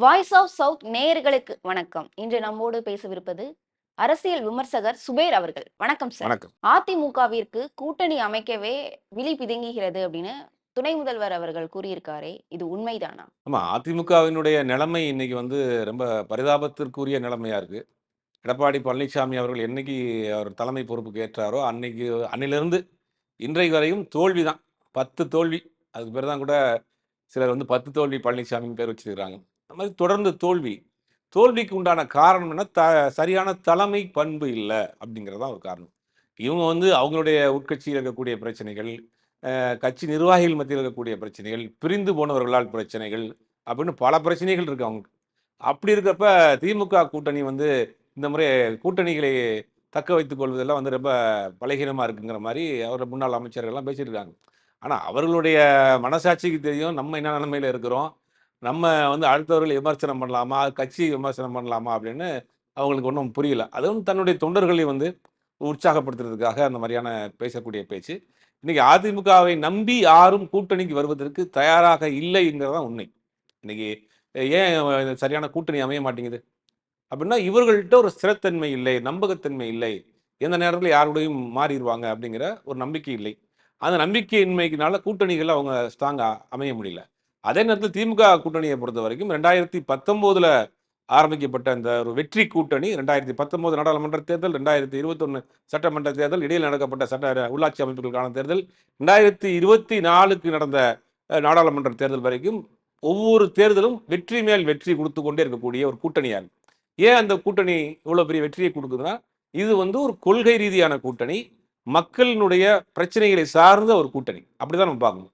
Voice of south நேயர்களுக்கு வணக்கம். இன்று நம்மோடு பேசவிருப்பது அரசியல் விமர்சகர் சுபேர் அவர்கள். வணக்கம் சார். வணக்கம். அதிமுகவிற்கு கூட்டணி அமைக்கவே விழி பிதுங்குகிறது அப்படின்னு துணை முதல்வர் அவர்கள் கூறியிருக்காரே, இது உண்மைதானா? ஆமா. அதிமுகவினுடைய நிலைமை இன்னைக்கு ரொம்ப பரிதாபத்திற்குரிய நிலைமையா இருக்கு. எடப்பாடி பழனிசாமி அவர்கள் என்னைக்கு அவர் தலைமை பொறுப்புக்கு ஏற்றாரோ, அன்னையிலிருந்து இன்றைக்கு வரையும் தோல்வி தான். 10 தோல்வி. அதுக்கு பேர் தான் கூட சிலர் 10 தோல்வி பழனிசாமின்னு பேர் வச்சிருக்காங்க. அந்த மாரி தொடர்ந்து தோல்வி. தோல்விக்கு உண்டான காரணம் என்ன? சரியான தலைமை பண்பு இல்ல அப்படிங்கிறது தான் ஒரு காரணம். இவங்க அவங்களுடைய உட்கட்சியில் இருக்கக்கூடிய பிரச்சனைகள், கட்சி நிர்வாகிகள் மத்தியில் இருக்கக்கூடிய பிரச்சனைகள், பிரிந்து போனவர்களால் பிரச்சனைகள், அப்படின்னு பல பிரச்சனைகள் இருக்கு அவங்களுக்கு. அப்படி இருக்கிறப்ப திமுக கூட்டணி இந்த முறை கூட்டணிகளை தக்க வைத்துக் கொள்வதெல்லாம் ரொம்ப பலகீனமா இருக்குங்கிற மாரி அவர் முன்னாள் அமைச்சர்கள்லாம் பேசியிருக்காங்க. ஆனா அவர்களுடைய மனசாட்சிக்கு தெரியும் நம்ம என்ன நிலைமையில இருக்கிறோம். நம்ம அடுத்தவர்களை விமர்சனம் பண்ணலாமா? கட்சியை விமர்சனம் பண்ணலாமா? அப்படின்னு அவங்களுக்கு ஒண்ணும் புரியல. அதுவும் தன்னுடைய தொண்டர்களை உற்சாகப்படுத்துறதுக்காக அந்த மாரியான பேசக்கூடிய பேச்சு. இன்னைக்கு அதிமுகவை நம்பி யாரும் கூட்டணிக்கு வருவதற்கு தயாராக இல்லைங்கிறது தான் உண்மை. இன்னைக்கு ஏன் சரியான கூட்டணி அமைய மாட்டேங்குது? அப்படின்னா இவர்கள்ட்ட ஒரு ஸ்திரத்தன்மை இல்லை, நம்பகத்தன்மை இல்லை. எந்த நேரத்தில யாரோடையும் மாறிருவாங்க அப்படிங்கிற ஒரு நம்பிக்கை இல்லை. அந்த நம்பிக்கையின்மையினால கூட்டணிகள் அவங்க ஸ்ட்ராங்கா அமைய முடியல. அதே நேரத்தில திமுக கூட்டணியை பொறுத்தவரைக்கும் 2019ல ஆரம்பிக்கப்பட்ட அந்த ஒரு வெற்றி கூட்டணி 2019 நாடாளுமன்ற தேர்தல், 2021 சட்டமன்ற தேர்தல், இடையில் நடக்கப்பட்ட உள்ளாட்சி அமைப்புகளுக்கான தேர்தல், 2024க்கு நடந்த நாடாளுமன்ற தேர்தல் வரைக்கும் ஒவ்வொரு தேர்தலும் வெற்றி மேல் வெற்றி கொடுத்து கொண்டே இருக்கக்கூடிய ஒரு கூட்டணியா இருக்கு. ஏன் அந்த கூட்டணி இவ்வளவு பெரிய வெற்றியை கொடுக்குதுன்னா, இது ஒரு கொள்கை ரீதியான கூட்டணி. மக்களினுடைய பிரச்சனைகளை சார்ந்த ஒரு கூட்டணி. அப்படிதான் நம்ம பார்க்கணும்.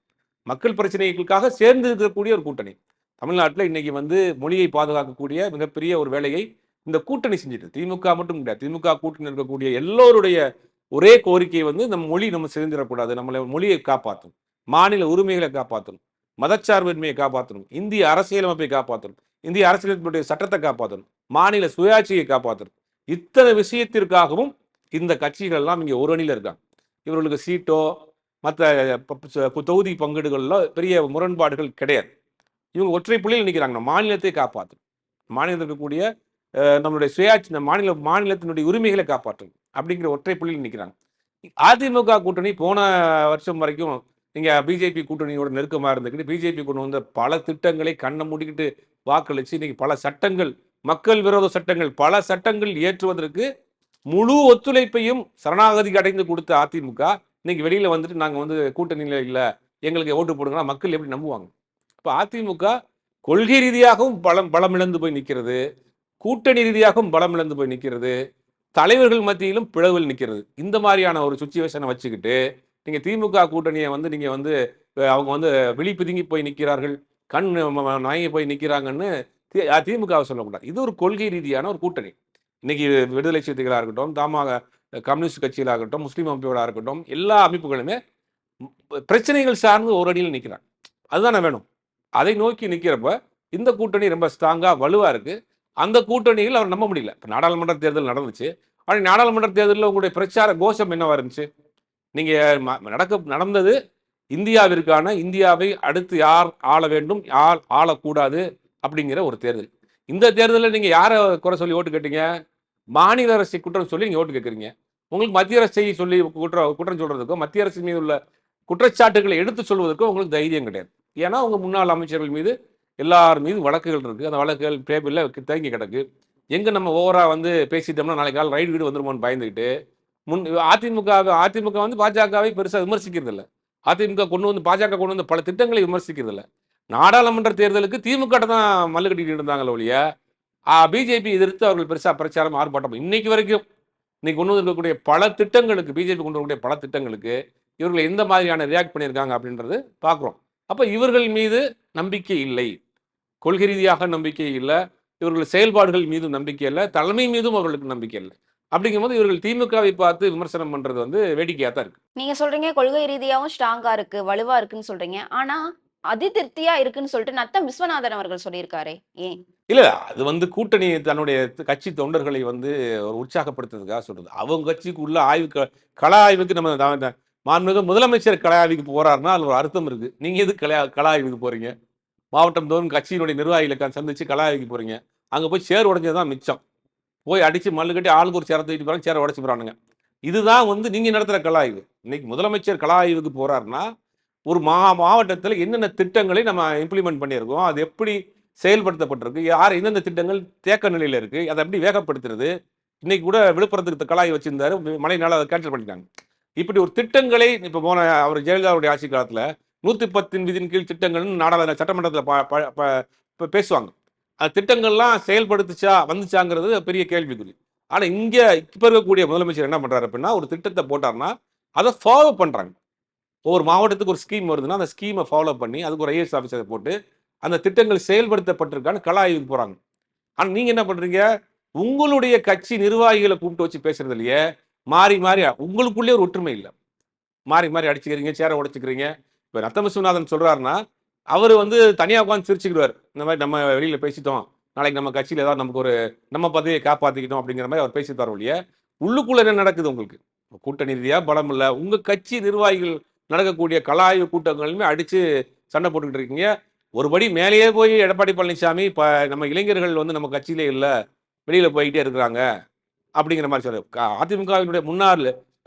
மக்கள் பிரச்சனைகளுக்காக சேர்ந்து இருக்கக்கூடிய ஒரு கூட்டணி. தமிழ்நாட்டில் இன்னைக்கு மொழியை பாதுகாக்கக்கூடிய மிகப்பெரிய ஒரு வேலையை இந்த கூட்டணி செஞ்சுட்டு. திமுக மட்டும் கிடையாது. திமுக கூட்டணி இருக்கக்கூடிய எல்லோருடைய ஒரே கோரிக்கை இந்த மொழி நம்ம சிதைந்துடக்கூடாது. நம்மள மொழியை காப்பாற்றணும். மாநில உரிமைகளை காப்பாற்றணும். மதச்சார்பின்மையை காப்பாற்றணும். இந்திய அரசியலமைப்பை காப்பாற்றணும். இந்திய அரசியலமைப்புடைய சட்டத்தை காப்பாற்றணும். மாநில சுயாட்சியை காப்பாற்றணும். இத்தனை விஷயத்திற்காகவும் இந்த கட்சிகள் எல்லாம் இங்க ஒரு அணியில இருக்காங்க. இவர்களுக்கு சீட்டோ மற்ற தொகுதி பங்கீடுகள்ல பெரிய முரண்பாடுகள் கிடையாது. இவங்க ஒற்றை புள்ளியில் நிற்கிறாங்க. மாநிலத்தை காப்பாற்றணும். மாநிலத்தில் இருக்கக்கூடிய நம்மளுடைய சுயாட்சி மாநிலத்தினுடைய உரிமைகளை காப்பாற்றணும் அப்படிங்கிற ஒற்றை புள்ளியில் நிற்கிறாங்க. அதிமுக கூட்டணி போன வருஷம் வரைக்கும் நீங்க பிஜேபி கூட்டணியோட நெருக்கமா இருந்துக்கிட்டு பிஜேபி கொண்டு வந்த பல திட்டங்களை கண்ணை மூடிக்கிட்டு வாக்களிச்சு இன்னைக்கு பல சட்டங்கள், மக்கள் விரோத சட்டங்கள், பல சட்டங்கள் ஏற்றுவதற்கு முழு ஒத்துழைப்பையும் சரணாகதிக்கு அடைந்து கொடுத்த அதிமுக இன்னைக்கு வெளியில நாங்க கூட்டணியில இல்ல, எங்களுக்கு ஓட்டு போடுங்கன்னா மக்கள் எப்படி நம்புவாங்க? இப்ப அதிமுக கொள்கை ரீதியாகவும் பலம் இழந்து போய் நிற்கிறது, கூட்டணி ரீதியாகவும் பலம் இழந்து போய் நிற்கிறது, தலைவர்கள் மத்தியிலும் பிளவில் நிற்கிறது. இந்த மாதிரியான ஒரு சுச்சுவேஷனை வச்சுக்கிட்டு நீங்க திமுக கூட்டணியை நீங்க அவங்க விழி பிதுங்கி போய் நிற்கிறார்கள், கண் நாயங்கி போய் நிற்கிறாங்கன்னு திமுகவை சொல்லக்கூடாது. இது ஒரு கொள்கை ரீதியான ஒரு கூட்டணி. இன்னைக்கு விடுதலை சிறுத்தைகளாக இருக்கட்டும், கம்யூனிஸ்ட் கட்சிகளாக இருக்கட்டும், முஸ்லீம் அமைப்புகளாக இருக்கட்டும், எல்லா அமைப்புகளுமே பிரச்சனைகள் சார்ந்து ஒரு அடியில் நிற்கிறாங்க. அதுதானே வேணும். அதை நோக்கி நிற்கிறப்ப இந்த கூட்டணி ரொம்ப ஸ்ட்ராங்கா வலுவா இருக்கு. அந்த கூட்டணியில் அவர் நம்ப முடியல. இப்போ நாடாளுமன்ற தேர்தல் நடந்துச்சு. ஆனால் நாடாளுமன்ற தேர்தலில் உங்களுடைய பிரச்சார கோஷம் என்னவா இருந்துச்சு? நீங்க நடந்தது இந்தியாவை அடுத்து யார் ஆள வேண்டும், யார் ஆளக்கூடாது அப்படிங்கிற ஒரு தேர்தல். இந்த தேர்தலில் நீங்க யாரை குறை சொல்லி ஓட்டு கேட்டீங்க? மாநில அரசை குற்றம் சொல்லி நீங்க ஓட்டு கேட்குறீங்க. உங்களுக்கு மத்திய அரசை சொல்லி குற்றம் சொல்றதுக்கோ, மத்திய அரசு மீது உள்ள குற்றச்சாட்டுகளை எடுத்து சொல்வதற்கோ உங்களுக்கு தைரியம் கிடையாது. ஏன்னா உங்க முன்னாள் அமைச்சர்கள் மீது எல்லார் மீது வழக்குகள் இருக்கு. அந்த வழக்குகள் பேபிள்ல தேங்கி கிடக்கு. எங்க நம்ம ஓவரா பேசிட்டோம்னா நாளைக்கு கால் ரைடு வீடு வந்துருமோன்னு பயந்துக்கிட்டு அதிமுக பாஜகவை பெருசா விமர்சிக்கிறது இல்ல. அதிமுக பாஜக கொண்டு வந்த பல திட்டங்களை விமர்சிக்கிறது இல்ல. நாடாளுமன்ற தேர்தலுக்கு திமுக தான் மல்லு கட்டிட்டு இருந்தாங்களே ஒழிய பிஜேபி எதிர்த்து அவர்கள் பெருசா பிரச்சாரம் ஆர்ப்பாட்டம் இன்னைக்கு வரைக்கும் இன்னைக்கு கொண்டு வந்திருக்கக்கூடிய பல திட்டங்களுக்கு பிஜேபி கொண்டு வரக்கூடிய பல திட்டங்களுக்கு இவர்கள் எந்த மாதிரியான ரியாக்ட் பண்ணியிருக்காங்க அப்படின்றது பார்க்குறோம். அப்ப இவர்கள் மீது நம்பிக்கை இல்லை, கொள்கை ரீதியாக நம்பிக்கை இல்லை, இவர்கள் செயல்பாடுகள் மீது நம்பிக்கை இல்லை, தலைமை மீதும் அவர்களுக்கு நம்பிக்கை இல்லை. அப்படிங்கும்போது இவர்கள் திமுகவை பார்த்து விமர்சனம் பண்றது வேடிக்கையா தான் இருக்கு. நீங்க சொல்றீங்க கொள்கை ரீதியாவும் ஸ்ட்ராங்கா இருக்கு, வலுவா இருக்குன்னு சொல்றீங்க. ஆனா அதிருப்தியா இருக்குன்னு சொல்லிட்டு நத்தம் விஸ்வநாதன் அவர்கள் சொல்லியிருக்காரே, ஏன்? இல்ல அது கூட்டணி தன்னுடைய கட்சி தொண்டர்களை ஒரு உற்சாகப்படுத்துறதுக்காக சொல்றது. அவங்க கட்சிக்கு உள்ள கள ஆய்வுக்கு மாண்புமிகு முதலமைச்சர் கள ஆய்வுக்கு போறாருன்னா அதுல ஒரு அர்த்தம் இருக்கு. நீங்க எதுக்கு கள ஆய்வுக்கு போறீங்க? மாவட்டம் தோறும் கட்சியினுடைய நிர்வாகிகளை சந்திச்சு கலாய்க்க போறீங்க. அங்க போய் சேர் உடைஞ்சது தான் மிச்சம். போய் அடிச்சு மல்லு கட்டி ஆளுக்கு ஒரு சேர தூக்கிட்டு போறாங்க, சேர உடைச்சு போறானுங்க. இதுதான் வந்து நீங்க நடத்துற கலாய்வு. இன்னைக்கு முதலமைச்சர் கலாய்வுக்கு போறாருன்னா, ஒரு மாவட்டத்துல என்னென்ன திட்டங்களை நம்ம இம்ப்ளிமெண்ட் பண்ணியிருக்கோம், அது எப்படி செயல்படுத்தப்பட்டிருக்கு, யார் எந்தெந்த திட்டங்கள் தேக்க நிலையில இருக்கு, அதை எப்படி வேகப்படுத்துறது. இன்னைக்கு கூட விழுப்புரத்துக்கு கலாய் வச்சிருந்தாரு, மழைனால அதை கேன்சல் பண்ணிட்டாங்க. இப்படி ஒரு திட்டங்களை இப்ப போன அவர் ஜெயலலிதாவுடைய ஆட்சி காலத்துல 110 விதியின் கீழ் திட்டங்கள்னு சட்டமன்றத்துல பேசுவாங்க. அந்த திட்டங்கள்லாம் செயல்படுத்துச்சா வந்துச்சாங்கிறது பெரிய கேள்விக்குறி. ஆனா இங்க இப்ப இருக்கக்கூடிய முதலமைச்சர் என்ன பண்றாரு அப்படின்னா, ஒரு திட்டத்தை போட்டாருன்னா அதை ஃபாலோ பண்றாங்க. ஒவ்வொரு மாவட்டத்துக்கு ஒரு ஸ்கீம் வருதுன்னா அந்த ஸ்கீமை ஃபாலோ பண்ணி அதுக்கு ஒரு ஐஏஎஸ் ஆஃபீஸரை போட்டு அந்த திட்டங்கள் செயல்படுத்தப்பட்டிருக்கான்னு கள ஆய்வுக்கு போறாங்க. ஆனா நீங்க என்ன பண்றீங்க, உங்களுடைய கட்சி நிர்வாகிகளை கூப்பிட்டு வச்சு பேசுறது இல்லையே, மாறி மாறி உங்களுக்குள்ளே ஒரு ஒற்றுமை இல்லை, மாறி மாறி அடிச்சுக்கிறீங்க, சேர உடைச்சுக்கிறீங்க. இப்ப ரத்த விஸ்வநாதன் சொல்றாருன்னா அவர் வந்து தனியா உட்காந்து சிரிச்சுக்கிடுவார். இந்த மாதிரி நம்ம வெளியில பேசிட்டோம், நாளைக்கு நம்ம கட்சியில ஏதாவது நமக்கு ஒரு நம்ம பதவியை காப்பாத்திக்கிட்டோம் அப்படிங்கிற மாதிரி அவர் பேசி தர ஒழிய, உள்ளுக்குள்ள என்ன நடக்குது உங்களுக்கு, கூட்டணி ரீதியா பலம் இல்ல, உங்க கட்சி நிர்வாகிகள் நடக்கக்கூடிய கலாய்வு கூட்டங்களுமே அடிச்சு சண்டை போட்டுக்கிட்டு இருக்கீங்க. ஒருபடி மேலேயே போய் எடப்பாடி பழனிசாமி இப்ப நம்ம இளைஞர்கள் வந்து நம்ம கட்சியிலே இல்ல, வெளியில போய்கிட்டே இருக்கிறாங்க அப்படிங்கிற மாதிரி சொல்றாரு. அதிமுகவினுடைய முன்னாள்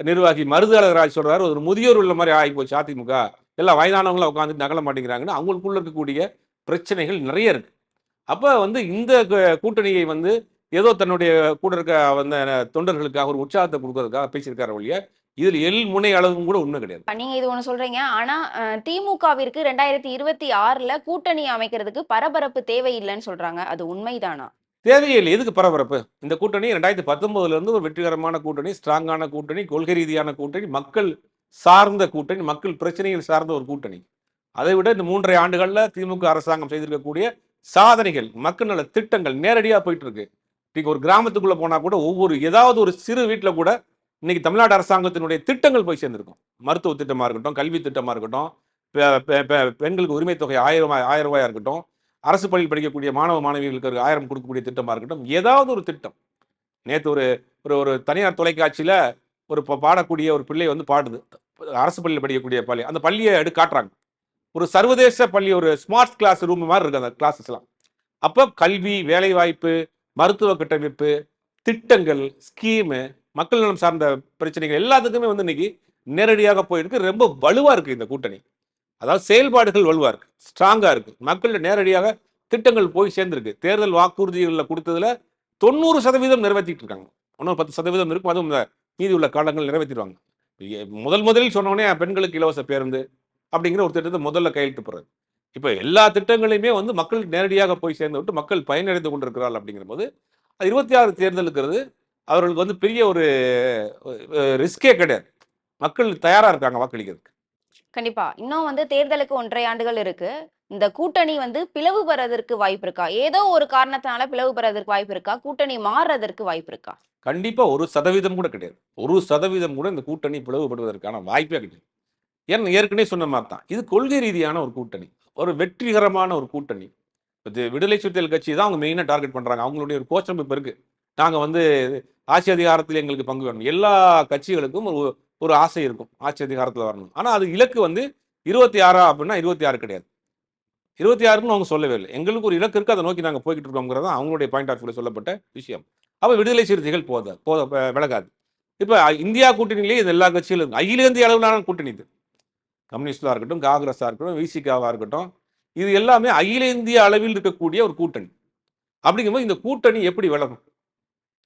நிர்வாகி மருது அழகராஜ் சொல்றாரு, ஒரு முதியோர் உள்ள மாதிரி ஆகி போச்சு அதிமுக, எல்லாம் வயதானவங்கள உட்காந்து நகல மாட்டேங்கிறாங்கன்னு அவங்களுக்குள்ள இருக்கக்கூடிய பிரச்சனைகள் நிறைய இருக்கு. அப்ப வந்து இந்த கூட்டணியை வந்து ஏதோ தன்னுடைய கூட இருக்க வந்த தொண்டர்களுக்காக ஒரு உற்சாகத்தை கொடுக்கறதுக்காக பேசியிருக்காரு ஒழிய இதில் முனை அளவும் கூட உண்மை கிடையாது. நீங்க இது ஒண்ணு சொல்றீங்க. ஆனா திமுகவிற்கு 2026ல கூட்டணி அமைக்கிறதுக்கு பரபரப்பு தேவையில்லைன்னு சொல்றாங்க. அது உண்மைதானா? தேவையில்லை. எதுக்கு பரபரப்பு? இந்த கூட்டணி 2019 இருந்து ஒரு வெற்றிகரமான கூட்டணி, ஸ்ட்ராங்கான கூட்டணி, கொள்கை ரீதியான கூட்டணி, மக்கள் சார்ந்த கூட்டணி, மக்கள் பிரச்சனைகள் சார்ந்த ஒரு கூட்டணி. அதை விட இந்த 3.5 ஆண்டுகள்ல திமுக அரசாங்கம் செய்திருக்கக்கூடிய சாதனைகள், மக்கள் நல திட்டங்கள் நேரடியா போயிட்டு இருக்கு. இன்னைக்கு ஒரு கிராமத்துக்குள்ள போனா கூட ஏதாவது ஒரு சிறு வீட்டுல கூட இன்னைக்கு தமிழ்நாடு அரசாங்கத்தினுடைய திட்டங்கள் போய் சேர்ந்திருக்கும். மருத்துவ திட்டமா இருக்கட்டும், கல்வி திட்டமா இருக்கட்டும், பெண்களுக்கு உரிமை தொகை 1000 ரூபாயா இருக்கட்டும், அரசு பள்ளியில் படிக்கக்கூடிய மாணவ மாணவிகளுக்கு 1000 கொடுக்கக்கூடிய திட்டமா இருக்கட்டும், ஏதாவது ஒரு திட்டம். நேற்று ஒரு ஒரு ஒரு தனியார் தொலைக்காட்சியில ஒரு பாடக்கூடிய ஒரு பிள்ளை வந்து பாடுது, அரசு பள்ளியில் படிக்கக்கூடிய பள்ளி, அந்த பள்ளியை எடுத்து காட்டுறாங்க. ஒரு சர்வதேச பள்ளி, ஒரு ஸ்மார்ட் கிளாஸ் ரூம் மாதிரி இருக்கு அந்த கிளாஸஸ் எல்லாம். அப்ப கல்வி, வேலைவாய்ப்பு, மருத்துவ கட்டமைப்பு, திட்டங்கள், ஸ்கீமு, மக்கள் நலம் சார்ந்த பிரச்சனைகள் எல்லாத்துக்குமே வந்து இன்னைக்கு நேரடியாக போயிருக்கு. ரொம்ப வலுவா இருக்கு இந்த கூட்டணி. அதாவது செயல்பாடுகள் வலுவா இருக்கு, ஸ்ட்ராங்கா இருக்கு. மக்கள் நேரடியாக திட்டங்கள் போய் சேர்ந்திருக்கு. தேர்தல் வாக்குறுதிகளில் கொடுத்ததுல 90% நிறைவேற்றிட்டு இருக்காங்க. இன்னும் 10% இருக்கும், அதுவும் மீதி உள்ள காலங்கள் நிறைவேற்றிடுவாங்க. முதலில் சொன்னோடனே பெண்களுக்கு இலவச பேருந்து அப்படிங்கிற ஒரு திட்டத்தை முதல்ல கையெழுத்து போடுறது. இப்ப எல்லா திட்டங்களையுமே வந்து மக்கள் நேரடியாக போய் சேர்ந்து விட்டு மக்கள் பயனடைந்து கொண்டிருக்கிறார்கள். அப்படிங்கிற போது 26 தேர்தலுங்கிறது அவர்களுக்கு வந்து பெரிய ஒரு ரிஸ்கே கிடையாது. மக்கள் தயாரா இருக்காங்க வாக்களிக்கிறதுக்கு. கண்டிப்பா. இன்னும் தேர்தலுக்கு 1 1/2 ஆண்டுகள் இருக்கு. இந்த கூட்டணி பிளவு பெறதற்கு வாய்ப்பு இருக்கா? ஏதோ ஒரு காரணத்தினால பிளவு பெறதற்கு வாய்ப்பு இருக்கா? கூட்டணி மாறுறதற்கு வாய்ப்பு இருக்கா? கண்டிப்பா 1% கூட கிடையாது. 1% கூட இந்த கூட்டணி பிளவுபடுவதற்கான வாய்ப்பே கிடையாது. ஏன்னா ஏற்கனவே சொன்ன மாதிரி தான். இது கொள்கை ரீதியான ஒரு கூட்டணி. ஒரு வெற்றிகரமான ஒரு கூட்டணி. இது விடுதலை சிறுத்தைகள் கட்சி தான் அவங்க மெயினா டார்கெட் பண்றாங்க. அவங்களுடைய ஒரு கோஷம் இருக்கு. நாங்க வந்து ஆட்சி அதிகாரத்தில் எங்களுக்கு பங்கு வேணும். எல்லா கட்சிகளுக்கும் ஒரு ஆசை இருக்கும், ஆட்சி அதிகாரத்தில் வரணும். ஆனா அது இலக்கு 26 அப்படின்னா 26 கிடையாது. 26ன்னு அவங்க சொல்லவே இல்லை. எங்களுக்கு ஒரு இலக்கு இருக்கு, அதை நோக்கி நாங்க போய்கிட்டு இருக்கோங்கிறது தான் அவங்களுடைய பாயிண்ட் ஆஃப் வியூல சொல்லப்பட்ட விஷயம். அப்ப விடுதலை சிறுத்தைகள் விலகாது. இப்ப இந்தியா கூட்டணியிலேயே இது எல்லா கட்சிகளும் இருக்கு. அகில இந்திய அளவிலான கூட்டணி இது. கம்யூனிஸ்டா இருக்கட்டும், காங்கிரஸா இருக்கட்டும், விசிகாவா இருக்கட்டும், இது எல்லாமே அகில இந்திய அளவில் இருக்கக்கூடிய ஒரு கூட்டணி. அப்படிங்கும்போது இந்த கூட்டணி எப்படி விலகும்?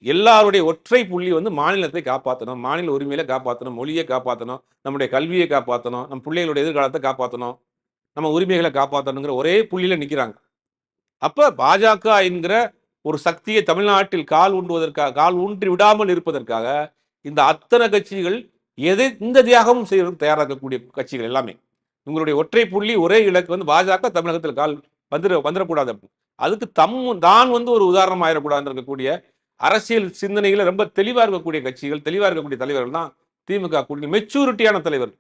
எல்லாருடைய ஒற்றை புள்ளி மாநிலத்தை காப்பாற்றணும், மாநில உரிமையில காப்பாற்றணும், மொழியை காப்பாற்றணும், நம்முடைய கல்வியை காப்பாற்றணும், நம் பிள்ளைகளுடைய எதிர்காலத்தை காப்பாற்றணும், நம்ம உரிமைகளை காப்பாற்றணுங்கிற ஒரே புள்ளியில நிக்கிறாங்க. அப்ப பாஜக என்கிற ஒரு சக்தியை தமிழ்நாட்டில் கால் ஊன்றி விடாமல் இருப்பதற்காக இந்த அத்தனை கட்சிகள் இந்த தியாகமும் செய்வதற்கு தயாராக இருக்கக்கூடிய கட்சிகள் எல்லாமே. உங்களுடைய ஒற்றை புள்ளி ஒரே இலக்கு பாஜக தமிழகத்தில் கால் வந்துடக்கூடாது. அதுக்கு தான் ஒரு உதாரணம் ஆயிடக்கூடாது இருக்கக்கூடிய அரசியல் சிந்தனைகளை ரொம்ப தெளிவா இருக்கக்கூடிய கட்சிகள், தெளிவா இருக்கக்கூடிய தலைவர்கள் தான் திமுக கூட்டணி. மெச்சூரிட்டியான தலைவர்,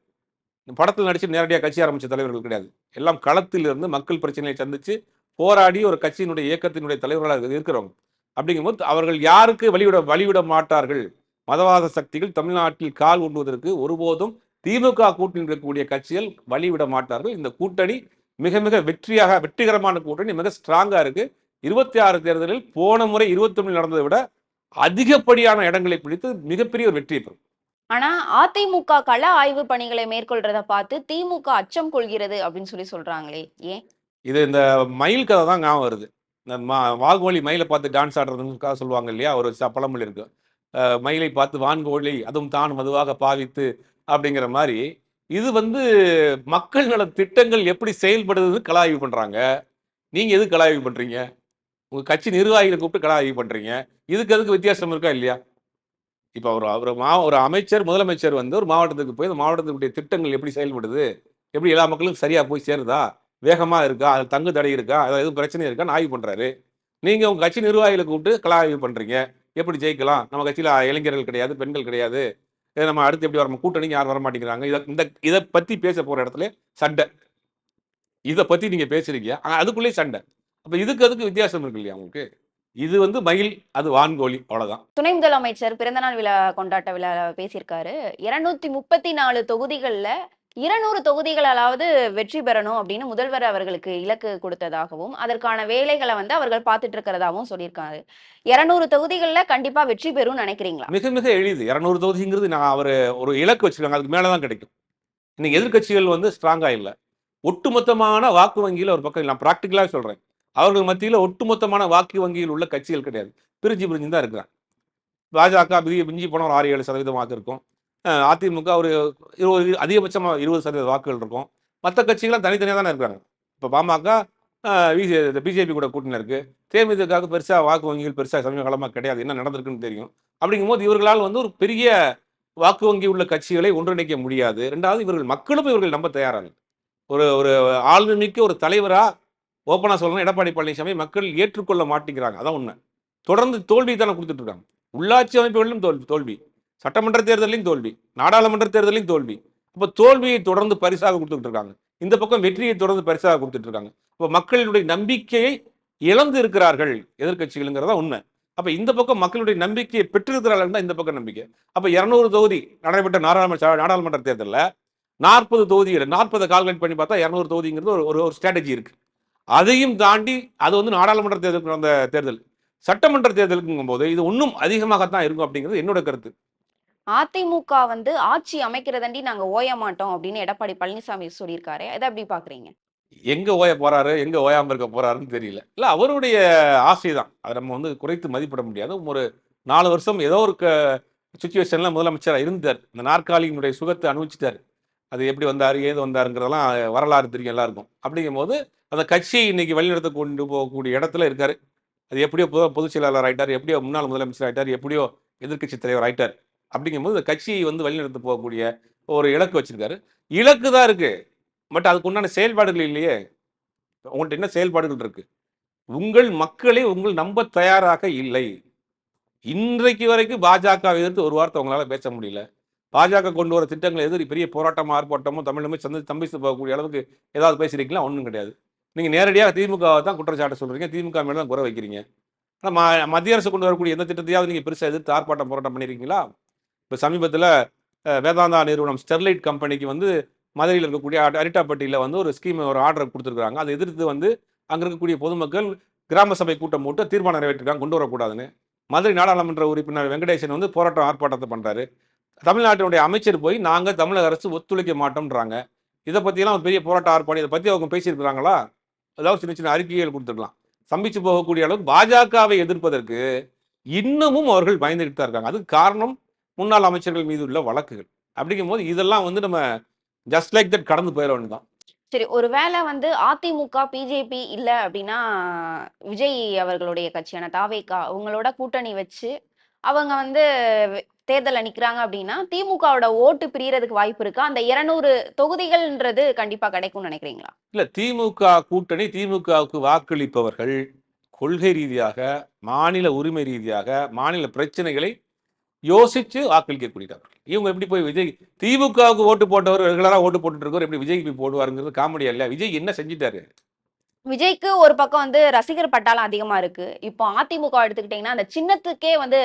படத்தில் நடிச்சு நேரடியாக கட்சி ஆரம்பிச்ச தலைவர்கள் கிடையாது. எல்லாம் களத்தில் இருந்து மக்கள் பிரச்சனையை சந்திச்சு போராடி ஒரு கட்சியினுடைய இயக்கத்தினுடைய தலைவர்களாக இருக்கிறவங்க. அப்படிங்கும்போது அவர்கள் யாருக்கு வழிவிட மாட்டார்கள். மதவாத சக்திகள் தமிழ்நாட்டில் கால் ஊன்றுவதற்கு ஒருபோதும் திமுக கூட்டணி இருக்கக்கூடிய கட்சிகள் வழிவிட மாட்டார்கள். இந்த கூட்டணி மிக மிக வெற்றிகரமான கூட்டணி மிக ஸ்ட்ராங்கா இருக்கு. 26 தேர்தலில் போன முறை 21 நடந்ததை விட அதிகப்படியான இடங்களை பிடித்து மிகப்பெரிய ஒரு வெற்றியை பெறும். ஆனா அதிமுக கள ஆய்வு பணிகளை மேற்கொள்றத பார்த்து திமுக அச்சம் கொள்கிறது அப்படின்னு சொல்றாங்களே ஏன்? இது இந்த மயில் கதை தான் ஞாபகம் வருது. இந்த வான்கோழி மயிலை பார்த்து டான்ஸ் ஆடுறதுக்காக சொல்லுவாங்க இல்லையா? ஒரு பழமொழி இருக்கு. மயிலை பார்த்து வான்கோழி அதுவும் தான் மதுவாக பாவித்து அப்படிங்கிற மாதிரி இது வந்து மக்கள் நல திட்டங்கள் எப்படி செயல்படுது கள ஆய்வு பண்றாங்க. நீங்க எதுக்கு கள ஆய்வு பண்றீங்க? உங்க கட்சி நிர்வாகிகளை கூப்பிட்டு கள ஆய்வு பண்றீங்க. இதுக்கு அதுக்கு வித்தியாசம் இருக்கா இல்லையா? இப்ப ஒரு அமைச்சர் முதலமைச்சர் வந்து ஒரு மாவட்டத்துக்கு போய் அந்த மாவட்டத்துடைய திட்டங்கள் எப்படி செயல்படுது, எப்படி எல்லா மக்களுக்கும் சரியா போய் சேருதா, வேகமா இருக்கா, அது தங்கு தடை இருக்கா, அது எதுவும் பிரச்சனை இருக்கான்னு ஆய்வு பண்றாரு. நீங்க உங்க கட்சி நிர்வாகிகளை கூப்பிட்டு கள ஆய்வு பண்றீங்க. எப்படி ஜெயிக்கலாம், நம்ம கட்சியில இளைஞர்கள் கிடையாது, பெண்கள் கிடையாது, நம்ம அடுத்து எப்படி வரணும், கூட்டணிக்கு யாரும் வர மாட்டேங்கிறாங்க, இதை பத்தி பேச போற இடத்துல சண்டை. இதை பத்தி நீங்க பேசுறீங்க, அதுக்குள்ளேயே சண்டை. அப்ப இதுக்கு அதுக்கு வித்தியாசம் இருக்கு இல்லையா உங்களுக்கு? இது வந்து மயில், அது வான்கோழி, அவ்வளவுதான். துணை முதலமைச்சர் பிறந்தநாள் விழா கொண்டாட்ட விழா பேசியிருக்காரு. 234 தொகுதிகள்ல 200 தொகுதிகளாவது வெற்றி பெறணும் அப்படின்னு முதல்வர் அவர்களுக்கு இலக்கு கொடுத்ததாகவும், அதற்கான வேலைகளை வந்து அவர்கள் பார்த்துட்டு இருக்கிறதாகவும் சொல்லியிருக்காரு. 200 தொகுதிகள்ல கண்டிப்பா வெற்றி பெறும்னு நினைக்கிறீங்களா? மிக மிக எளிது. 200 தொகுதிங்கிறது நான் ஒரு இலக்கு வச்சிருக்காங்க. அதுக்கு மேல தான் கிடைக்கும். இன்னைக்கு எதிர்க்கட்சிகள் வந்து ஸ்ட்ராங்கா இல்ல. ஒட்டுமொத்தமான வாக்கு வங்கியில ஒரு பக்கம் நான் பிராக்டிகலா சொல்றேன். அவர்கள் மத்தியில ஒட்டுமொத்தமான வாக்கு வங்கியில் உள்ள கட்சிகள் கிடையாது. பிரிஞ்சு பிரிஞ்சு தான் இருக்கிறாங்க. பாஜக மிஞ்சி போனா ஒரு 6-7% வாக்கு இருக்கும். அதிமுக ஒரு அதிகபட்சமா 20% வாக்குகள் இருக்கும். மத்த கட்சிகள்லாம் தனித்தனியா தானே இருக்காங்க. இப்ப பாமக பிஜேபி கூட கூட்டணியில இருக்கு. தேமுதிகவுக்கு பெருசா வாக்கு வங்கிகள் பெருசா சமீப காலமா கிடையாது. என்ன நடந்திருக்குன்னு தெரியும். அப்படிங்கும்போது இவர்களால் வந்து ஒரு பெரிய வாக்கு வங்கி உள்ள கட்சிகளை ஒன்றிணைக்க முடியாது. 2வது இவர்கள் நம்ப தயாரா இல்ல. ஒரு ஒரு ஆளுமைமிக்க ஒரு தலைவரா ஓப்பனா சொல்லணும் எடப்பாடி பழனிசாமி மக்கள் ஏற்றுக்கொள்ள மாட்டேங்கிறாங்க. அதான் உண்மை. தொடர்ந்து தோல்வி தானே கொடுத்துட்டு இருக்காங்க. உள்ளாட்சி அமைப்புகளிலும் தோல்வி, சட்டமன்ற தேர்தலையும் தோல்வி, நாடாளுமன்ற தேர்தலையும் தோல்வி. அப்ப தோல்வியை தொடர்ந்து பரிசாக கொடுத்துட்டு இருக்காங்க. இந்த பக்கம் வெற்றியை தொடர்ந்து பரிசாக கொடுத்துட்டு இருக்காங்க. அப்ப மக்களுடைய நம்பிக்கையை இழந்து இருக்கிறார்கள் எதிர்க்கட்சிகள்ங்கிறதா உண்மை. அப்ப இந்த பக்கம் மக்களுடைய நம்பிக்கையை பெற்றிருக்கிறார்கள் தான் இந்த பக்கம் நம்பிக்கை. அப்ப 200 தொகுதி நடைபெற்ற நாடாளுமன்ற தேர்தலில் 40 தொகுதிகள் 40 கால்குலேட் பண்ணி பார்த்தா 200 தொகுதிங்கிறது ஒரு ஸ்ட்ராட்டஜி இருக்கு. அதையும் தாண்டி அது வந்து நாடாளுமன்ற தேர்தலுக்கு நடந்த தேர்தல். சட்டமன்ற தேர்தலுக்குங்கும் போது இது இன்னும் அதிகமாகத்தான் இருக்கும் அப்படிங்கிறது என்னோட கருத்து. அதிமுக வந்து ஆட்சி அமைக்கிறதாண்டி நாங்க ஓய மாட்டோம் அப்படின்னு எடப்பாடி பழனிசாமி சொல்லியிருக்காரு. இதை எப்படி பாக்குறீங்க? எங்க ஓய போறாரு, எங்க ஓயாம இருக்க போறாருன்னு தெரியல. இல்ல அவருடைய ஆசை தான். அதை நம்ம வந்து குறைத்து மதிப்பிட முடியாது. ஒரு 4 வருஷம் ஏதோ ஒரு சுச்சுவேஷன்ல முதலமைச்சராக இருந்தார். இந்த நாற்காலியினுடைய சுகத்தை அனுபவிச்சுட்டாரு. அது எப்படி வந்தாரு, ஏது வந்தாருங்கிறதெல்லாம் வரலாறு தெரியும் எல்லாருக்கும். அப்படிங்கும்போது அந்த கட்சியை இன்னைக்கு வழிநடத்த கொண்டு போகக்கூடிய இடத்துல இருக்காரு. அது எப்படியோ பொதுச் செயலாளர் ஆயிட்டார், எப்படியோ முன்னாள் முதலமைச்சர் ஆயிட்டார், எப்படியோ எதிர்க்கட்சி தலைவர் ஆயிட்டார். அப்படிங்கும்போது இந்த கட்சியை வந்து வழிநடத்த போகக்கூடிய ஒரு இலக்கு வச்சிருக்காரு. இலக்கு தான் இருக்கு. பட் அதுக்கு உண்டான செயல்பாடுகள் இல்லையே. உங்கள்கிட்ட என்ன செயல்பாடுகள் இருக்கு? உங்கள் மக்களை உங்கள் நம்ப தயாராக இல்லை. இன்றைக்கு வரைக்கும் பாஜக எதிர்த்து ஒரு வார்த்தை உங்களால பேச முடியல. பாஜக கொண்டு வர திட்டங்களை எதிர்த்து பெரிய போராட்டமோ ஆர்ப்பாட்டமோ தமிழமே தம்பிச்சு போகக்கூடிய அளவுக்கு ஏதாவது பேசுறீங்களா? ஒன்றும் கிடையாது. நீங்க நேரடியாக திமுகவை தான் குற்றச்சாட்டு சொல்றீங்க. திமுக மேல தான் குறை வைக்கிறீங்க. ஆனால் மத்திய அரசு கொண்டு வரக்கூடிய எந்த திட்டத்தையாவது நீங்க பெருசா எதிர்த்து ஆர்ப்பாட்டம் போராட்டம் பண்ணிருக்கீங்களா? இப்போ சமீபத்தில் வேதாந்தா நிறுவனம் ஸ்டெர்லைட் கம்பெனிக்கு வந்து மதுரையில் இருக்கக்கூடிய அரிட்டாப்பட்டியில் வந்து ஒரு ஸ்கீம் ஒரு ஆர்டர் கொடுத்துருக்காங்க. அதை எதிர்த்து வந்து அங்கே இருக்கக்கூடிய பொதுமக்கள் கிராம சபை கூட்டம் போட்டு தீர்மானம் நிறைவேற்றிருக்காங்க கொண்டு வரக்கூடாதுன்னு. மதுரை நாடாளுமன்ற உறுப்பினர் வெங்கடேசன் வந்து போராட்டம் ஆர்ப்பாட்டத்தை பண்றாரு. தமிழ்நாட்டினுடைய அமைச்சர் போய் நாங்க தமிழக அரசு ஒத்துழைக்க மாட்டோம்ன்றாங்க. இதை பற்றியெல்லாம் ஒரு பெரிய போராட்டம் ஆர்ப்பாட்டம் இதை பற்றி அவங்க பேசியிருக்கிறாங்களா? அதாவது சின்ன சின்ன அறிக்கைகள் கொடுத்துருக்கலாம். சம்பிச்சு போகக்கூடிய அளவுக்கு பாஜகவை எதிர்ப்பதற்கு இன்னமும் அவர்கள் பயந்துகிட்டு தான் இருக்காங்க. அதுக்கு காரணம் முன்னாள் அமைச்சர்கள் மீது உள்ள வழக்குகள். அப்படிங்கும்போது இதெல்லாம் வந்து நம்ம ஜஸ்ட் லைக் தட் கடந்து போயிட வேண்டியதான். சரி, ஒருவேளை வந்து அதிமுக, பிஜேபி இல்ல அப்படின்னா விஜய் அவர்களுடைய கட்சியான தாவேகா அவங்களோட கூட்டணி வச்சு அவங்க வந்து தேர்தல்ல நிக்கிறாங்க அப்படின்னா திமுகவோட ஓட்டு பிரியறதுக்கு வாய்ப்பு இருக்கா? அந்த 200 தொகுதிகள்ன்றது கண்டிப்பா கிடைக்கும்னு நினைக்கிறீங்களா? இல்ல திமுக கூட்டணி, திமுகவுக்கு வாக்களிப்பவர்கள் கொள்கை ரீதியாக, மாநில உரிமை ரீதியாக, மாநில பிரச்சனைகளை யோசிச்சு வாக்களிக்கக்கூடியவர்கள். இவங்க எப்படி போய் விஜய் திமுகவுக்கு ஓட்டு போட்டவர் ரெகுலரா ஓட்டு போட்டுட்டு இருக்கவர் எப்படி விஜய்க்கு போய் போடுவாருங்கிறது காமெடியா இல்லையா? விஜய் என்ன செஞ்சிட்டாரு? விஜய்க்கு ஒரு பக்கம் வந்து ரசிகர் பட்டாளம் அதிகமா இருக்கு. இப்போ அதிமுக எடுத்துக்கிட்டீங்கன்னா அந்த சின்னத்துக்கே வந்து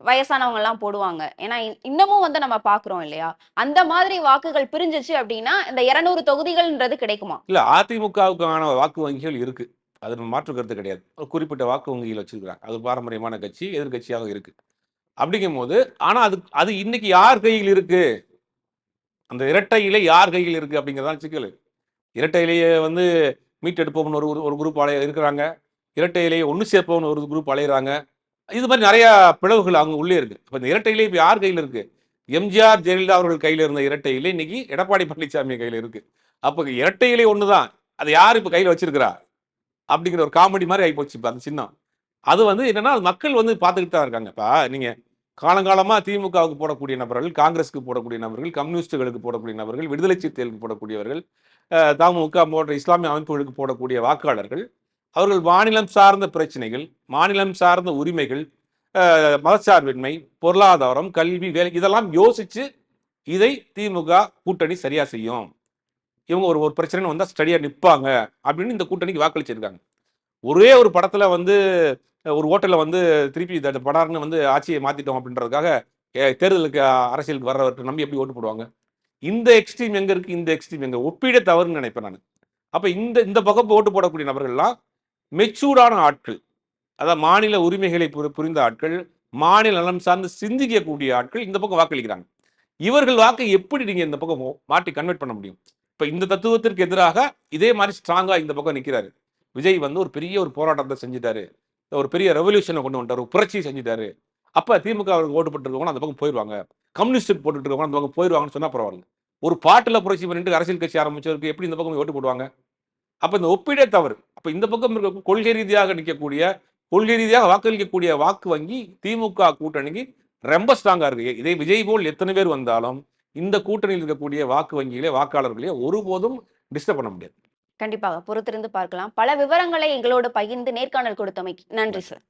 வயசானவங்க எல்லாம் போடுவாங்க. ஏன்னா இன்னமும் வந்து நம்ம பார்க்கிறோம் இல்லையா? அந்த மாதிரி வாக்குகள் பிரிஞ்சுச்சு அப்படின்னா, இந்த 200 தொகுதிகள்ன்றது கிடைக்குமா? இல்ல அதிமுகவுக்கான வாக்கு வங்கிகள் இருக்கு. அதுல மாற்று கருத்து கிடையாது. ஒரு குறிப்பிட்ட வாக்கு வங்கிகள் வச்சிருக்காங்க. அது பாரம்பரியமான கட்சி, எதிர்க்கட்சியாக இருக்கு. அப்படிங்கும்போது ஆனா அது அது இன்னைக்கு யார் கையில் இருக்கு? அந்த இரட்டை இலை யார் கையில் இருக்கு அப்படிங்கிறது தான் சிக்கலு. இரட்டை இலைய வந்து மீட்டெடுப்போம்னு ஒரு ஒரு குரூப் இருக்கிறாங்க. இரட்டை இலைய ஒண்ணு சேர்ப்போம்னு ஒரு குரூப் அலையுறாங்க. இது மாரி நெறைய பிளவுகள் அங்க உள்ளே இருக்கு. இப்ப இந்த இரட்டை இலை இப்ப யார் கையில இருக்கு? எம்ஜிஆர், ஜெயலலிதா அவர்கள் கையில இருந்த இரட்டை இலை இன்னைக்கு எடப்பாடி பழனிசாமி கையில இருக்கு. அப்ப இரட்டை இலை ஒண்ணு தான். அத யார் இப்ப கையில வச்சிருக்கிறா? அப்படிங்கிற ஒரு காமெடி மாரி ஆயிப்போச்சு இப்ப அந்த சின்னம். அது வந்து என்னன்னா, அது மக்கள் வந்து பார்த்துக்கிட்டு தான் இருக்காங்க. இப்ப நீங்க காலங்காலமா திமுகவுக்கு போடக்கூடிய நபர்கள், காங்கிரஸ்க்கு போடக்கூடிய நபர்கள், கம்யூனிஸ்டுகளுக்கு போடக்கூடிய நபர்கள், விடுதலை சிறுத்தைகளுக்கு போடக்கூடியவர்கள், தமுக போன்ற இஸ்லாமிய அமைப்புகளுக்கு போடக்கூடிய வாக்காளர்கள், அவர்கள் மாநிலம் சார்ந்த பிரச்சனைகள், மாநிலம் சார்ந்த உரிமைகள், மதச்சார்பின்மை, பொருளாதாரம், கல்வி, வேலை இதெல்லாம் யோசிச்சு, இதை திமுக கூட்டணி சரியா செய்யும். இவங்க ஒரு ஒரு பிரச்சனைன்னு வந்தா ஸ்டடியா நிப்பாங்க அப்படின்னு இந்த கூட்டணிக்கு வாக்களிச்சிருக்காங்க. ஒரே ஒரு படத்துல வந்து ஒரு ஓட்டல்ல வந்து திருப்பி படார்னு வந்து ஆட்சியை மாத்திட்டோம் அப்படின்றதுக்காக தேர்தலுக்கு அரசியலுக்கு வர்றவர்கிட்ட நம்பி எப்படி ஓட்டு போடுவாங்க? இந்த எக்ஸ்ட்ரீம் எங்க இருக்கு? இந்த எக்ஸ்ட்ரீம் எங்க? ஒப்பீடே தவறுன்னு நினைப்பேன் நானு. அப்ப இந்த இந்த பக்கம் ஓட்டு போடக்கூடிய நபர்கள்லாம் மெச்சூர்டான ஆட்கள். அதான் மாநில உரிமைகளை புரிந்த ஆட்கள், மாநில நலம் சார்ந்து சிந்திக்கக்கூடிய ஆட்கள் இந்த பக்கம் வாக்களிக்கிறாங்க. இவர்கள் வாக்கை எப்படி நீங்க இந்த பக்கம் மாற்றி கன்வெர்ட் பண்ண முடியும்? இப்ப இந்த தத்துவத்திற்கு எதிராக இதே மாரி ஸ்ட்ராங்கா இந்த பக்கம் நிக்கிறாரு. விஜய் வந்து ஒரு பெரிய ஒரு போராட்டத்த செஞ்சுட்டாரு. ஒரு பெரிய ரெவல்யூஷன கொண்டு வந்துட்டாரு. ஒரு புரட்சிய செஞ்சுட்டாரு. அப்ப திமுக அவருக்கு ஓட்டு போட்டுருக்கவங்க அந்த பக்கம் போயிருவாங்க. கம்யூனிஸ்டுக்கு போட்டுட்டு இருக்கவங்க அந்த பக்கம் போயிருவாங்கன்னு சொன்னா பரவாயில்ல. ஒரு பாட்டுல புரட்சி பண்ணிட்டு அரசியல் கட்சி ஆரம்பிச்சவருக்கு எப்படி இந்த பக்கம் ஓட்டு போடுவாங்க? அப்ப இந்த ஒப்பீடே தவறு. அப்ப இந்த பக்கம் இருக்க கொள்கை ரீதியாக நிக்கக்கூடிய, கொள்கை ரீதியாக வாக்களிக்கக்கூடிய வாக்கு வங்கி திமுக கூட்டணிக்கு ரொம்ப ஸ்ட்ராங்கா இருக்கு. இதே விஜய் போல் எத்தனை பேர் வந்தாலும், இந்த கூட்டணியில் இருக்கக்கூடிய வாக்கு வங்கிகளே, வாக்காளர்களே ஒருபோதும் டிஸ்டர்ப் பண்ண முடியாது. கண்டிப்பாக. பொறுத்திருந்து பார்க்கலாம். பல விவரங்களை எங்களோடு பகிர்ந்து நேர்காணல் கொடுத்தமைக்கு நன்றி சார்.